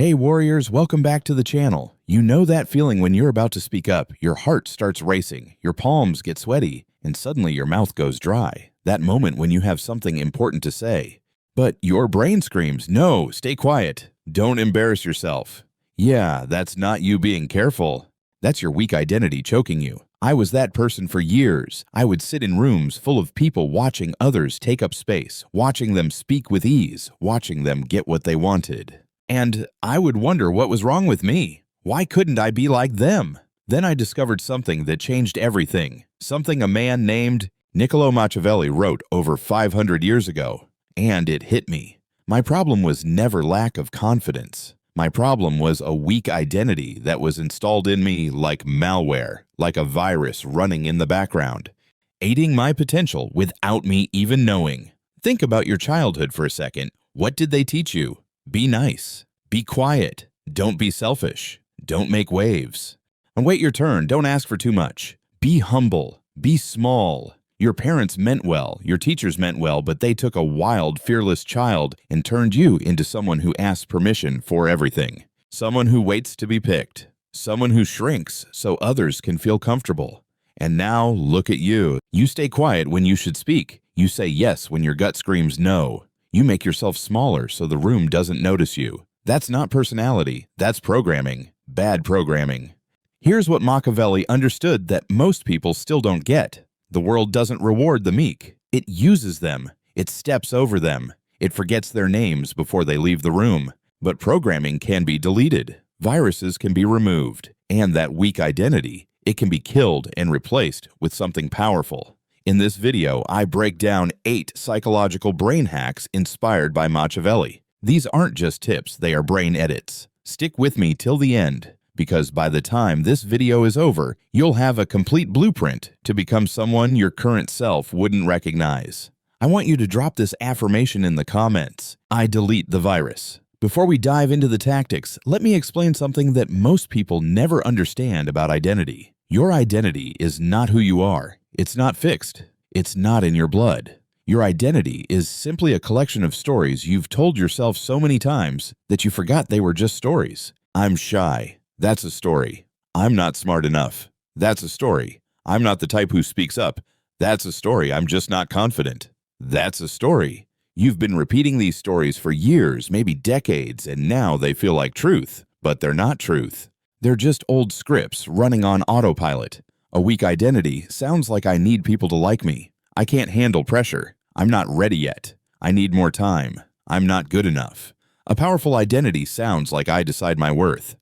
Hey warriors, welcome back to the channel. You know that feeling when you're about to speak up, your heart starts racing, your palms get sweaty, and suddenly your mouth goes dry. That moment when you have something important to say. But your brain screams, no, stay quiet. Don't embarrass yourself. Yeah, that's not you being careful. That's your weak identity choking you. I was that person for years. I would sit in rooms full of people watching others take up space, watching them speak with ease, watching them get what they wanted. And I would wonder what was wrong with me. Why couldn't I be like them? Then I discovered something that changed everything. Something a man named Niccolò Machiavelli wrote over 500 years ago. And it hit me. My problem was never lack of confidence. My problem was a weak identity that was installed in me like malware, like a virus running in the background, aiding my potential without me even knowing. Think about your childhood for a second. What did they teach you? Be nice. Be quiet. Don't be selfish. Don't make waves. And wait your turn. Don't ask for too much. Be humble. Be small. Your parents meant well. Your teachers meant well, but they took a wild, fearless child and turned you into someone who asks permission for everything. Someone who waits to be picked. Someone who shrinks so others can feel comfortable. And now look at you. You stay quiet when you should speak. You say yes when your gut screams no. You make yourself smaller so the room doesn't notice you. That's not personality, that's programming. Bad programming. Here's what Machiavelli understood that most people still don't get. The world doesn't reward the meek. It uses them. It steps over them. It forgets their names before they leave the room. But programming can be deleted. Viruses can be removed. And that weak identity, it can be killed and replaced with something powerful. In this video, I break down 8 psychological brain hacks inspired by Machiavelli. These aren't just tips, they are brain edits. Stick with me till the end, because by the time this video is over, you'll have a complete blueprint to become someone your current self wouldn't recognize. I want you to drop this affirmation in the comments. I delete the virus. Before we dive into the tactics, let me explain something that most people never understand about identity. Your identity is not who you are. It's not fixed. It's not in your blood. Your identity is simply a collection of stories you've told yourself so many times that you forgot they were just stories. I'm shy. That's a story. I'm not smart enough. That's a story. I'm not the type who speaks up. That's a story. I'm just not confident. That's a story. You've been repeating these stories for years, maybe decades, and now they feel like truth, but they're not truth. They're just old scripts running on autopilot. A weak identity sounds like I need people to like me. I can't handle pressure. I'm not ready yet. I need more time. I'm not good enough. A powerful identity sounds like I decide my worth.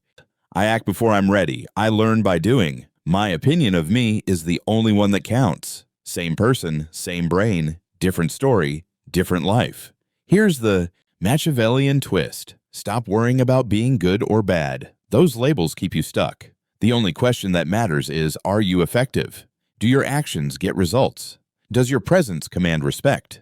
I act before I'm ready. I learn by doing. My opinion of me is the only one that counts. Same person, same brain, different story, different life. Here's the Machiavellian twist. Stop worrying about being good or bad. Those labels keep you stuck. The only question that matters is, are you effective? Do your actions get results? Does your presence command respect?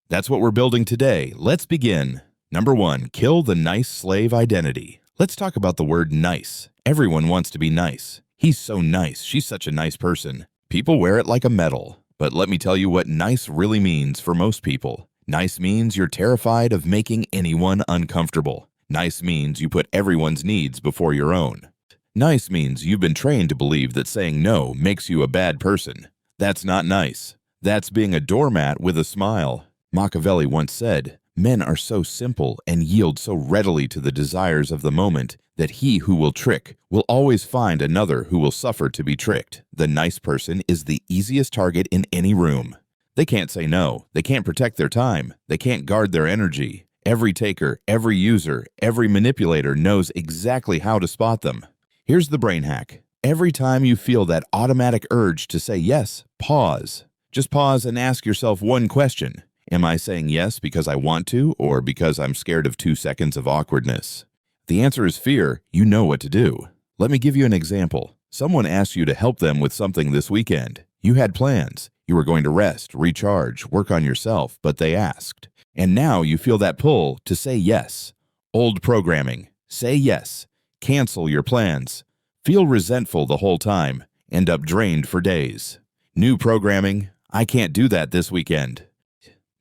That's what we're building today. Let's begin. Number 1, kill the nice slave identity. Let's talk about the word nice. Everyone wants to be nice. He's so nice. She's such a nice person. People wear it like a medal. But let me tell you what nice really means for most people. Nice means you're terrified of making anyone uncomfortable. Nice means you put everyone's needs before your own. Nice means you've been trained to believe that saying no makes you a bad person. That's not nice. That's being a doormat with a smile. Machiavelli once said, "Men are so simple and yield so readily to the desires of the moment that he who will trick will always find another who will suffer to be tricked." The nice person is the easiest target in any room. They can't say no. They can't protect their time. They can't guard their energy. Every taker, every user, every manipulator knows exactly how to spot them. Here's the brain hack. Every time you feel that automatic urge to say yes, pause. Just pause and ask yourself one question. Am I saying yes because I want to or because I'm scared of 2 seconds of awkwardness? If the answer is fear, you know what to do. Let me give you an example. Someone asked you to help them with something this weekend. You had plans. You were going to rest, recharge, work on yourself, but they asked. And now you feel that pull to say yes. Old programming. Say yes. Cancel your plans. Feel resentful the whole time. End up drained for days. New programming. I can't do that this weekend.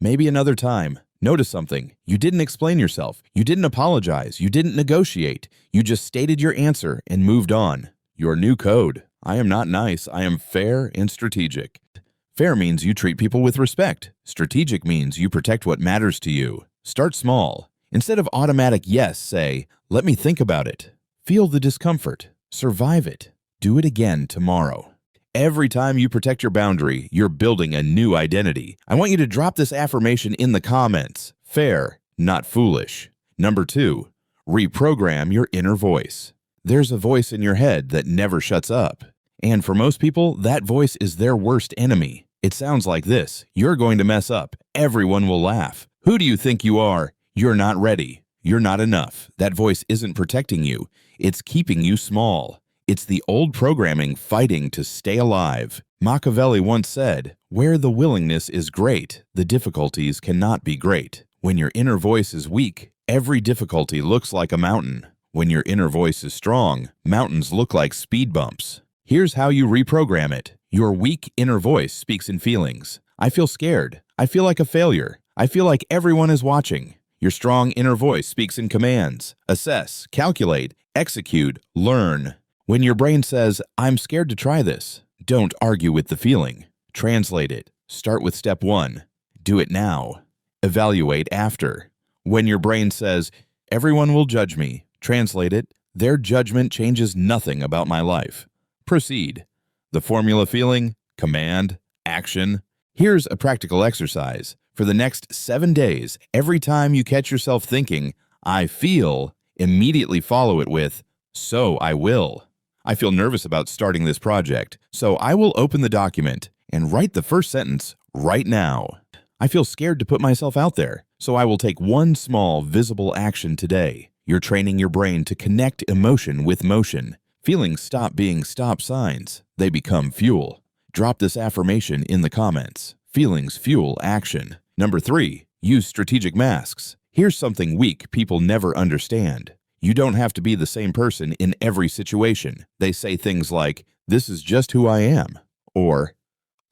Maybe another time. Notice something. You didn't explain yourself. You didn't apologize. You didn't negotiate. You just stated your answer and moved on. Your new code. I am not nice. I am fair and strategic. Fair means you treat people with respect. Strategic means you protect what matters to you. Start small. Instead of automatic yes, say, let me think about it. Feel the discomfort. Survive it. Do it again tomorrow. Every time you protect your boundary, you're building a new identity. I want you to drop this affirmation in the comments. Fair, not foolish. Number 2, reprogram your inner voice. There's a voice in your head that never shuts up. And for most people, that voice is their worst enemy. It sounds like this. You're going to mess up. Everyone will laugh. Who do you think you are? You're not ready. You're not enough. That voice isn't protecting you. It's keeping you small. It's the old programming fighting to stay alive. Machiavelli once said, where the willingness is great, the difficulties cannot be great. When your inner voice is weak, every difficulty looks like a mountain. When your inner voice is strong, mountains look like speed bumps. Here's how you reprogram it. Your weak inner voice speaks in feelings. I feel scared. I feel like a failure. I feel like everyone is watching. Your strong inner voice speaks in commands. Assess, calculate, execute, learn. When your brain says, I'm scared to try this, don't argue with the feeling. Translate it. Start with step 1. Do it now. Evaluate after. When your brain says, everyone will judge me, translate it. Their judgment changes nothing about my life. Proceed. The formula feeling, command, action. Here's a practical exercise. For the next 7 days, every time you catch yourself thinking, I feel, immediately follow it with, so I will. I feel nervous about starting this project, so I will open the document and write the first sentence right now. I feel scared to put myself out there, so I will take one small, visible action today. You're training your brain to connect emotion with motion. Feelings stop being stop signs. They become fuel. Drop this affirmation in the comments. Feelings fuel action. Number 3, use strategic masks. Here's something weak people never understand. You don't have to be the same person in every situation. They say things like, this is just who I am, or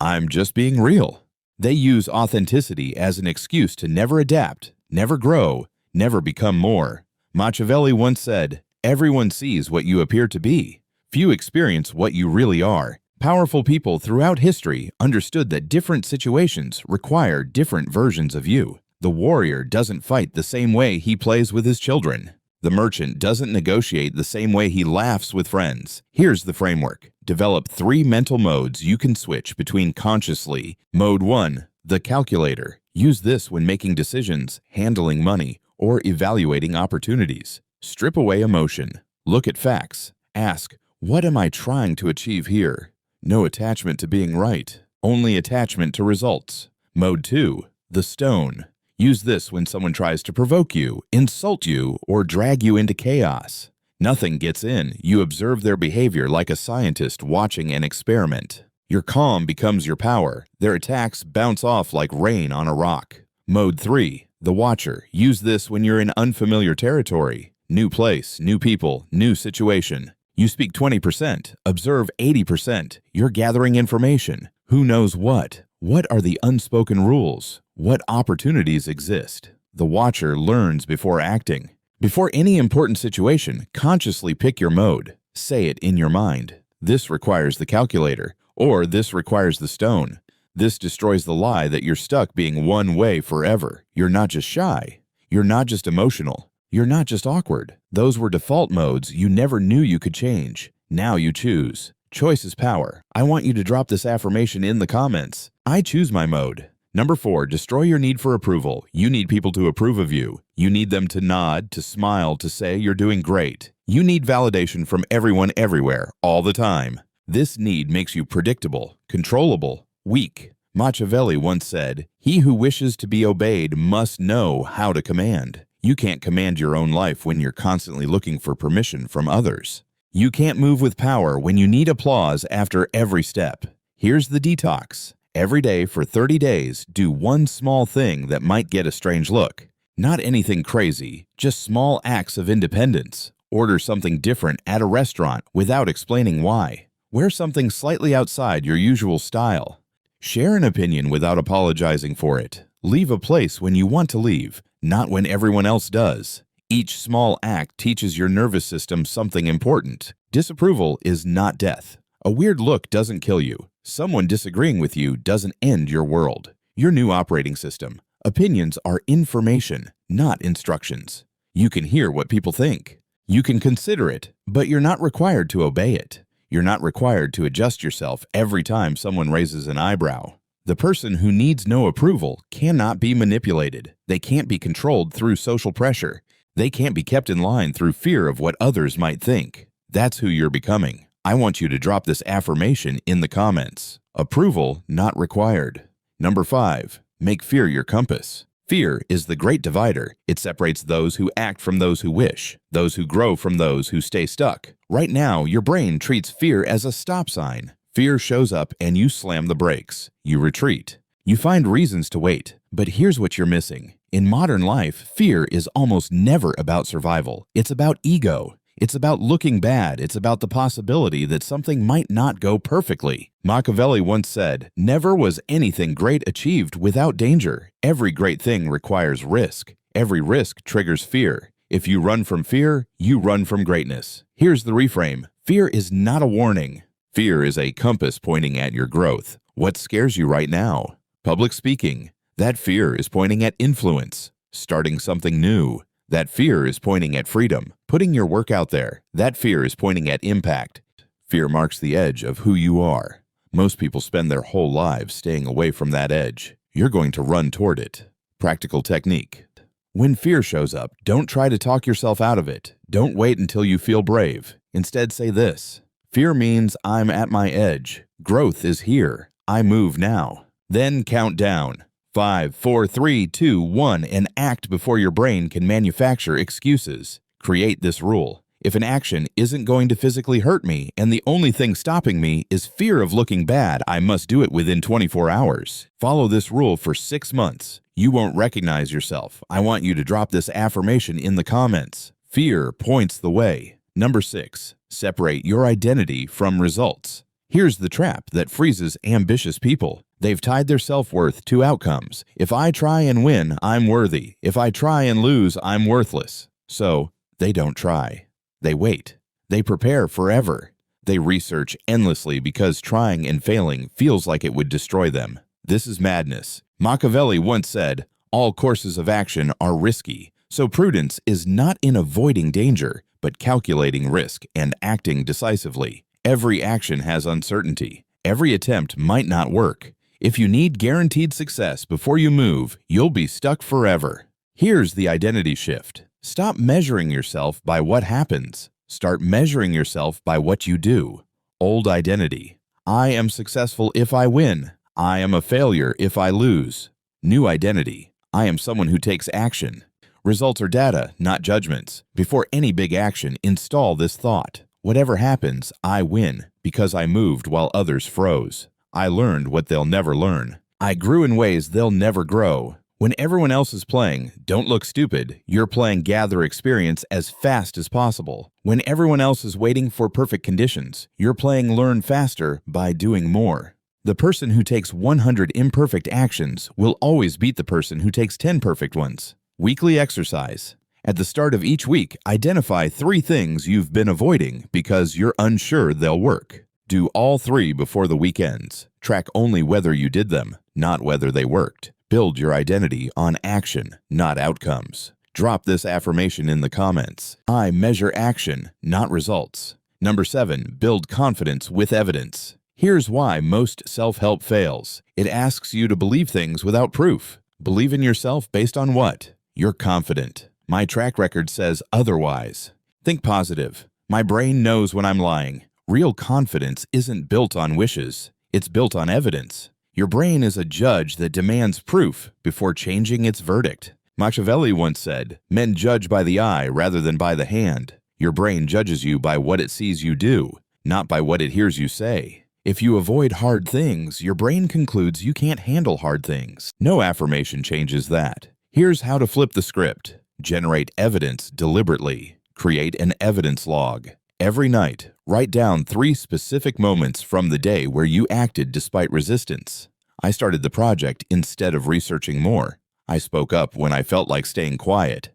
I'm just being real. They use authenticity as an excuse to never adapt, never grow, never become more. Machiavelli once said, everyone sees what you appear to be. Few experience what you really are. Powerful people throughout history understood that different situations require different versions of you. The warrior doesn't fight the same way he plays with his children. The merchant doesn't negotiate the same way he laughs with friends. Here's the framework. Develop 3 mental modes you can switch between consciously. Mode 1, the calculator. Use this when making decisions, handling money, or evaluating opportunities. Strip away emotion. Look at facts. Ask, what am I trying to achieve here? No attachment to being right, only attachment to results. Mode 2, the stone. Use this when someone tries to provoke you, insult you, or drag you into chaos. Nothing gets in. You observe their behavior like a scientist watching an experiment. Your calm becomes your power. Their attacks bounce off like rain on a rock. Mode 3, the watcher. Use this when you're in unfamiliar territory. New place, new people, new situation. You speak 20%, observe 80%. You're gathering information. Who knows what? What are the unspoken rules? What opportunities exist? The watcher learns before acting. Before any important situation, consciously pick your mode. Say it in your mind. This requires the calculator, or this requires the stone. This destroys the lie that you're stuck being one way forever. You're not just shy. You're not just emotional. You're not just awkward. Those were default modes you never knew you could change. Now you choose. Choice is power. I want you to drop this affirmation in the comments. I choose my mode. Number 4, destroy your need for approval. You need people to approve of you. You need them to nod, to smile, to say you're doing great. You need validation from everyone everywhere, all the time. This need makes you predictable, controllable, weak. Machiavelli once said, he who wishes to be obeyed must know how to command. You can't command your own life when you're constantly looking for permission from others. You can't move with power when you need applause after every step. Here's the detox. Every day for 30 days, do one small thing that might get a strange look. Not anything crazy, just small acts of independence. Order something different at a restaurant without explaining why. Wear something slightly outside your usual style. Share an opinion without apologizing for it. Leave a place when you want to leave, not when everyone else does. Each small act teaches your nervous system something important. Disapproval is not death. A weird look doesn't kill you. Someone disagreeing with you doesn't end your world. Your new operating system. Opinions are information, not instructions. You can hear what people think. You can consider it, but you're not required to obey it. You're not required to adjust yourself every time someone raises an eyebrow. The person who needs no approval cannot be manipulated. They can't be controlled through social pressure. They can't be kept in line through fear of what others might think. That's who you're becoming. I want you to drop this affirmation in the comments. Approval not required. Number 5, make fear your compass. Fear is the great divider. It separates those who act from those who wish, those who grow from those who stay stuck. Right now, your brain treats fear as a stop sign. Fear shows up and you slam the brakes. You retreat. You find reasons to wait. But here's what you're missing. In modern life, fear is almost never about survival. It's about ego. It's about looking bad. It's about the possibility that something might not go perfectly. Machiavelli once said, "Never was anything great achieved without danger. Every great thing requires risk. Every risk triggers fear. If you run from fear, you run from greatness." Here's the reframe. Fear is not a warning. Fear is a compass pointing at your growth. What scares you right now? Public speaking. That fear is pointing at influence. Starting something new. That fear is pointing at freedom. Putting your work out there. That fear is pointing at impact. Fear marks the edge of who you are. Most people spend their whole lives staying away from that edge. You're going to run toward it. Practical technique. When fear shows up, don't try to talk yourself out of it. Don't wait until you feel brave. Instead, say this. Fear means I'm at my edge. Growth is here. I move now. Then count down. 5, 4, 3, 2, 1, and act before your brain can manufacture excuses. Create this rule. If an action isn't going to physically hurt me and the only thing stopping me is fear of looking bad, I must do it within 24 hours. Follow this rule for 6 months. You won't recognize yourself. I want you to drop this affirmation in the comments. Fear points the way. Number 6, separate your identity from results. Here's the trap that freezes ambitious people. They've tied their self-worth to outcomes. If I try and win, I'm worthy. If I try and lose, I'm worthless. So, they don't try. They wait. They prepare forever. They research endlessly because trying and failing feels like it would destroy them. This is madness. Machiavelli once said, "All courses of action are risky." So prudence is not in avoiding danger, but calculating risk and acting decisively. Every action has uncertainty. Every attempt might not work. If you need guaranteed success before you move, you'll be stuck forever. Here's the identity shift. Stop measuring yourself by what happens. Start measuring yourself by what you do. Old identity. I am successful if I win. I am a failure if I lose. New identity. I am someone who takes action. Results are data, not judgments. Before any big action, install this thought. Whatever happens, I win because I moved while others froze. I learned what they'll never learn. I grew in ways they'll never grow. When everyone else is playing, don't look stupid. You're playing gather experience as fast as possible. When everyone else is waiting for perfect conditions, you're playing learn faster by doing more. The person who takes 100 imperfect actions will always beat the person who takes 10 perfect ones. Weekly exercise. At the start of each week, identify 3 things you've been avoiding because you're unsure they'll work. Do all 3 before the week ends. Track only whether you did them, not whether they worked. Build your identity on action, not outcomes. Drop this affirmation in the comments. I measure action, not results. Number 7, build confidence with evidence. Here's why most self-help fails. It asks you to believe things without proof. Believe in yourself based on what? You're confident. My track record says otherwise. Think positive. My brain knows when I'm lying. Real confidence isn't built on wishes. It's built on evidence. Your brain is a judge that demands proof before changing its verdict. Machiavelli once said, "Men judge by the eye rather than by the hand." Your brain judges you by what it sees you do, not by what it hears you say. If you avoid hard things, your brain concludes you can't handle hard things. No affirmation changes that. Here's how to flip the script. Generate evidence deliberately. Create an evidence log. Every night, write down 3 specific moments from the day where you acted despite resistance. I started the project instead of researching more. I spoke up when I felt like staying quiet.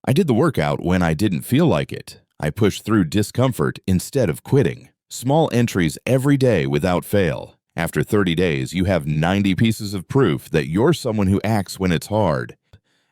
I did the workout when I didn't feel like it. I pushed through discomfort instead of quitting. Small entries every day without fail. After 30 days, you have 90 pieces of proof that you're someone who acts when it's hard.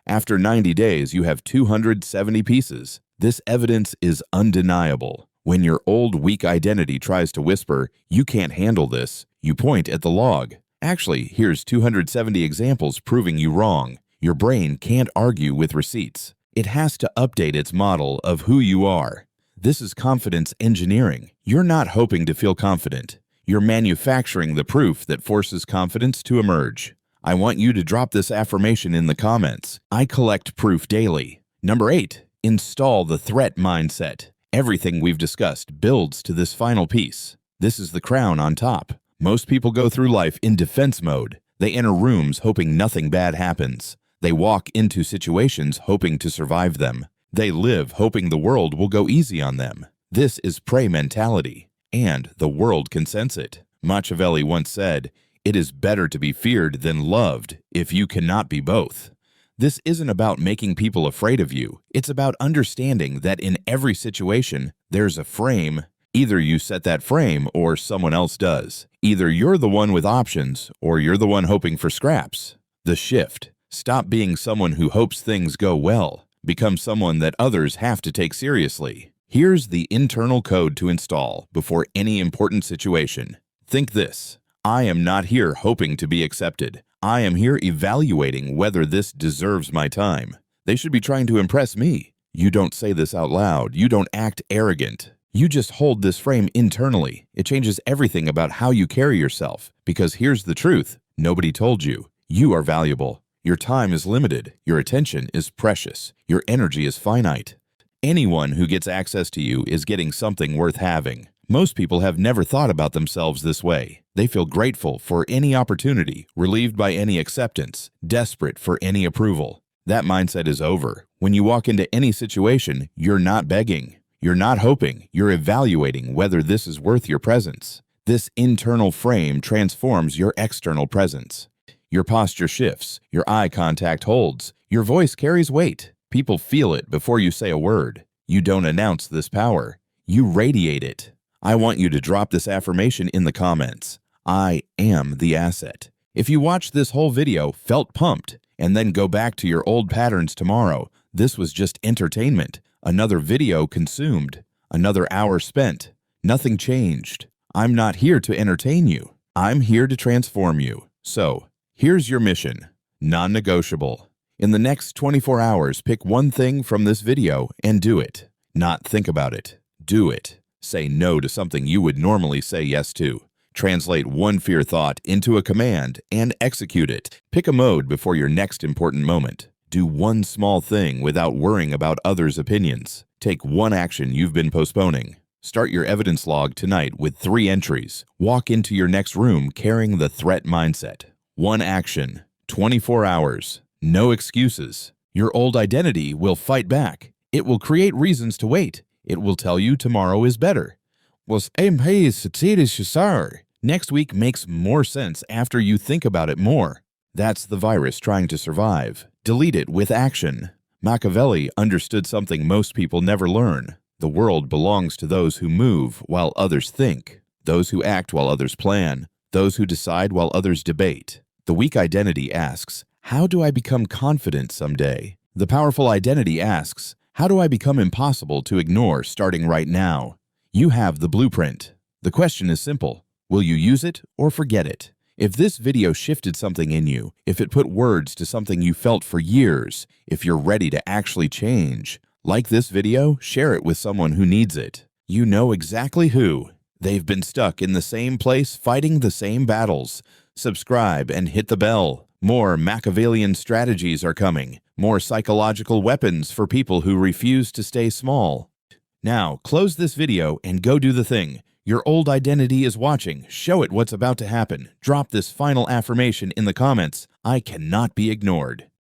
After 90 days, you have 270 pieces. This evidence is undeniable. When your old weak identity tries to whisper, "You can't handle this," you point at the log. Actually, here's 270 examples proving you wrong. Your brain can't argue with receipts. It has to update its model of who you are. This is confidence engineering. You're not hoping to feel confident. You're manufacturing the proof that forces confidence to emerge. I want you to drop this affirmation in the comments. I collect proof daily. Number 8, install the threat mindset. Everything we've discussed builds to this final piece. This is the crown on top. Most people go through life in defense mode. They enter rooms hoping nothing bad happens. They walk into situations hoping to survive them. They live hoping the world will go easy on them. This is prey mentality, and the world can sense it. Machiavelli once said, "It is better to be feared than loved if you cannot be both." This isn't about making people afraid of you. It's about understanding that in every situation, there's a frame. Either you set that frame or someone else does. Either you're the one with options or you're the one hoping for scraps. The shift. Stop being someone who hopes things go well. Become someone that others have to take seriously. Here's the internal code to install before any important situation. Think this: I am not here hoping to be accepted. I am here evaluating whether this deserves my time. They should be trying to impress me. You don't say this out loud. You don't act arrogant. You just hold this frame internally. It changes everything about how you carry yourself. Because here's the truth: nobody told you. You are valuable. Your time is limited. Your attention is precious. Your energy is finite. Anyone who gets access to you is getting something worth having. Most people have never thought about themselves this way. They feel grateful for any opportunity, relieved by any acceptance, desperate for any approval. That mindset is over. When you walk into any situation, you're not begging. You're not hoping. You're evaluating whether this is worth your presence. This internal frame transforms your external presence. Your posture shifts. Your eye contact holds. Your voice carries weight. People feel it before you say a word. You don't announce this power. You radiate it. I want you to drop this affirmation in the comments. I am the asset. If you watched this whole video, felt pumped, and then go back to your old patterns tomorrow, this was just entertainment. Another video consumed. Another hour spent. Nothing changed. I'm not here to entertain you. I'm here to transform you. So, here's your mission. Non-negotiable. In the next 24 hours, pick one thing from this video and do it. Not think about it. Do it. Say no to something you would normally say yes to. Translate one fear thought into a command and execute it. Pick a mode before your next important moment. Do one small thing without worrying about others' opinions. Take one action you've been postponing. Start your evidence log tonight with 3 entries. Walk into your next room carrying the threat mindset. 1 action. 24 hours. No excuses. Your old identity will fight back. It will create reasons to wait. It will tell you tomorrow is better. Next week makes more sense after you think about it more. That's the virus trying to survive. Delete it with action. Machiavelli understood something most people never learn. The world belongs to those who move while others think, those who act while others plan, those who decide while others debate. The weak identity asks, how do I become confident someday? The powerful identity asks, how do I become impossible to ignore starting right now? You have the blueprint. The question is simple. Will you use it or forget it? If this video shifted something in you, if it put words to something you felt for years, if you're ready to actually change, like this video, share it with someone who needs it. You know exactly who. They've been stuck in the same place fighting the same battles. Subscribe and hit the bell. More Machiavellian strategies are coming. More psychological weapons for people who refuse to stay small. Now, close this video and go do the thing. Your old identity is watching. Show it what's about to happen. Drop this final affirmation in the comments. I cannot be ignored.